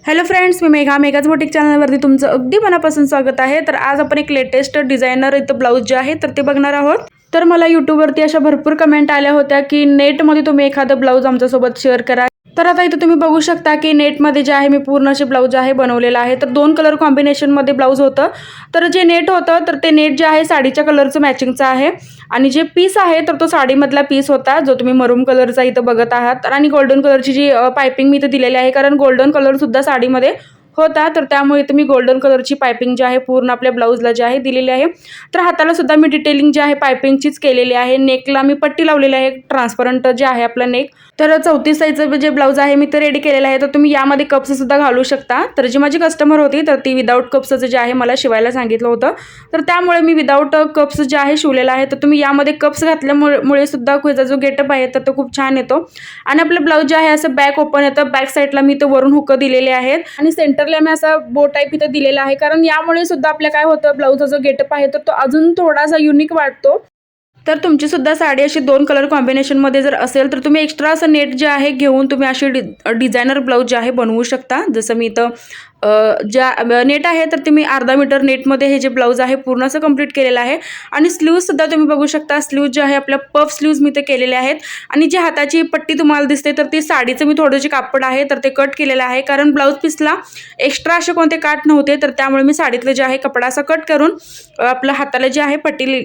Hello friends, मी मेघाज boutique चॅनलवरती तुमचं अगदी मनापासून स्वागत आहे। तर आज आपण एक लेटेस्ट डिझायनर इथं ब्लाऊज जे आहे तर ते बघणार आहोत। तर मला यूट्यूबवरती अशा भरपूर कमेंट आल्या होत्या की नेटमध्ये तुम्ही एखादं ब्लाऊज आमच्यासोबत शेअर करा। तर आता इथे तुम्ही बघू शकता की नेटमध्ये जे आहे मी पूर्ण असे ब्लाऊज आहे बनवलेला आहे। तर दोन कलर कॉम्बिनेशनमध्ये ब्लाऊज होतं। तर जे नेट होतं तर ते नेट जे आहे साडीच्या कलरचं मॅचिंगचं आहे आणि जे पीस आहे तर तो साडीमधला पीस होता जो तुम्ही मरून कलरचा इथं बघत आहात। आणि गोल्डन कलरची जी पाइपिंग मी इथं दिलेली आहे, कारण गोल्डन कलर सुद्धा साडीमध्ये होता, तर त्यामुळे इथे मी गोल्डन कलरची पाइपिंग जी आहे पूर्ण आपल्या ब्लाऊजला जी आहे दिलेली आहे। तर हाताला सुद्धा मी डिटेलिंग जी आहे पाइपिंगचीच केलेली आहे। नेकला मी पट्टी लावलेली आहे, ट्रान्सपरंट जे आहे आपला नेक। तर 34 साईजचं जे ब्लाऊज आहे मी ते रेडी केलेलं आहे। तर तुम्ही यामध्ये कप्स सुद्धा घालू शकता। तर जी माझी कस्टमर होती तर ती विदाऊट कप्सचं जे आहे मला शिवायला सांगितलं होतं, तर त्यामुळे मी विदाऊट कप्स जे आहे शिवलेलं आहे। तर तुम्ही यामध्ये कप्स घातल्यामुळे सुद्धा त्याचा जो गेटअप आहे तर तो खूप छान येतो। आणि आपलं ब्लाऊज जे आहे असं बॅक ओपन येतं। बॅक साईडला मी इथं वरून हुक दिलेले आहेत आणि सेंटरला मी असा बो टाईप इथं दिलेला आहे, कारण यामुळे सुद्धा आपल्या काय होतं ब्लाऊजचा जो गेटअप आहे तर तो अजून थोडासा युनिक वाटतो। तर तुमची सुद्धा साडी अशी दोन कलर कॉम्बिनेशनमध्ये जर असेल तर तुम्ही एक्स्ट्रा असं नेट जे आहे घेऊन तुम्ही अशी डिझायनर ब्लाऊज जे आहे बनवू शकता। जसं मी इथं ज्या नेट आहे तर तुम्ही अर्धा मीटर नेटमध्ये हे जे ब्लाऊज आहे पूर्ण असं कंप्लीट केलेलं आहे। आणि स्लीव्ज सुद्धा तुम्ही बघू शकता, स्लीव्ज जे आहे आपल्या पफ स्लीव्ज मी ते केलेले आहेत। आणि जी हाताची पट्टी तुम्हाला दिसते तर ती साडीचं मी थोडं जे कापड आहे तर ते कट केलेलं आहे, कारण ब्लाऊज पीसला एक्स्ट्रा असे कोणते काट नव्हते, तर त्यामुळे मी साडीतलं जे आहे कपडा असा कट करून आपल्या हाताला जे आहे पट्टी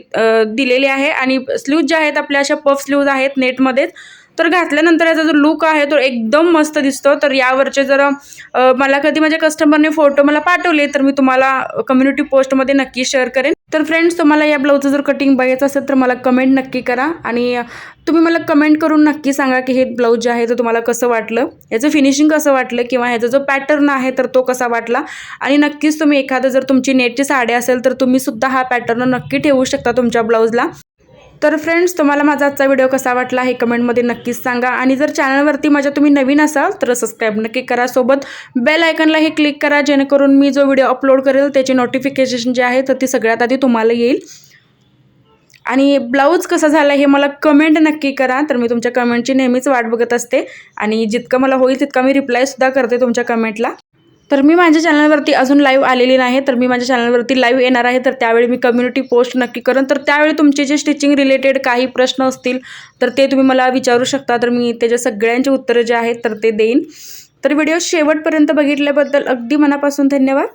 दिलेली आहे। आणि स्लीव्ज जे आहेत आपल्या अशा पफ स्लीव्ज आहेत नेटमध्येच। तर घातल्यानंतर याचा जो लुक आहे तो एकदम मस्त दिसतो। तर यावरचे जर मला कधी माझ्या कस्टमरने फोटो मला पाठवले तर मी तुम्हाला कम्युनिटी पोस्टमध्ये नक्की शेअर करेन। तर फ्रेंड्स, तुम्हाला या ब्लाऊजचं जर कटिंग बघायचं असेल तर मला कमेंट नक्की करा आणि तुम्ही मला कमेंट करून नक्की सांगा की हे ब्लाऊज जे आहे तर तुम्हाला कसं वाटलं, याचं फिनिशिंग कसं वाटलं किंवा ह्याचा जो पॅटर्न आहे तर तो कसा वाटला। आणि नक्कीच तुम्ही एखादं जर तुमची नेटची साडी असेल तर तुम्ही सुद्धा हा पॅटर्न नक्की ठेवू शकता तुमच्या ब्लाऊजला। तर फ्रेंड्स, तुम्हाला माझा आजचा व्हिडिओ कसा वाटला हे कमेंटमध्ये नक्कीच सांगा। आणि जर चॅनलवरती माझ्या तुम्ही नवीन असाल तर सबस्क्राईब नक्की करा, सोबत बेल आयकॉनला हे क्लिक करा, जेणेकरून मी जो व्हिडिओ अपलोड करेल त्याची नोटिफिकेशन जे आहे तर ती सगळ्यात आधी तुम्हाला येईल। आणि ब्लाऊज कसा झाला हे मला कमेंट नक्की करा, तर मी तुमच्या कमेंटची नेहमीच वाट बघत असते आणि जितकं मला होईल तितका मी रिप्लायसुद्धा करते तुमच्या कमेंटला। तर मी माझ्या चॅनलवरती अजून लाईव्ह आलेली नाही, तर मी माझ्या चॅनलवरती लाईव्ह येणार आहे, तर त्यावेळी मी कम्युनिटी पोस्ट नक्की करेन। तर त्यावेळी तुमचे जे स्टिचिंग रिलेटेड काही प्रश्न असतील तर ते तुम्ही मला विचारू शकता, तर मी त्याच्या सगळ्यांची उत्तरं जे आहेत तर ते देईन। तर व्हिडिओ शेवटपर्यंत बघितल्याबद्दल अगदी मनापासून धन्यवाद।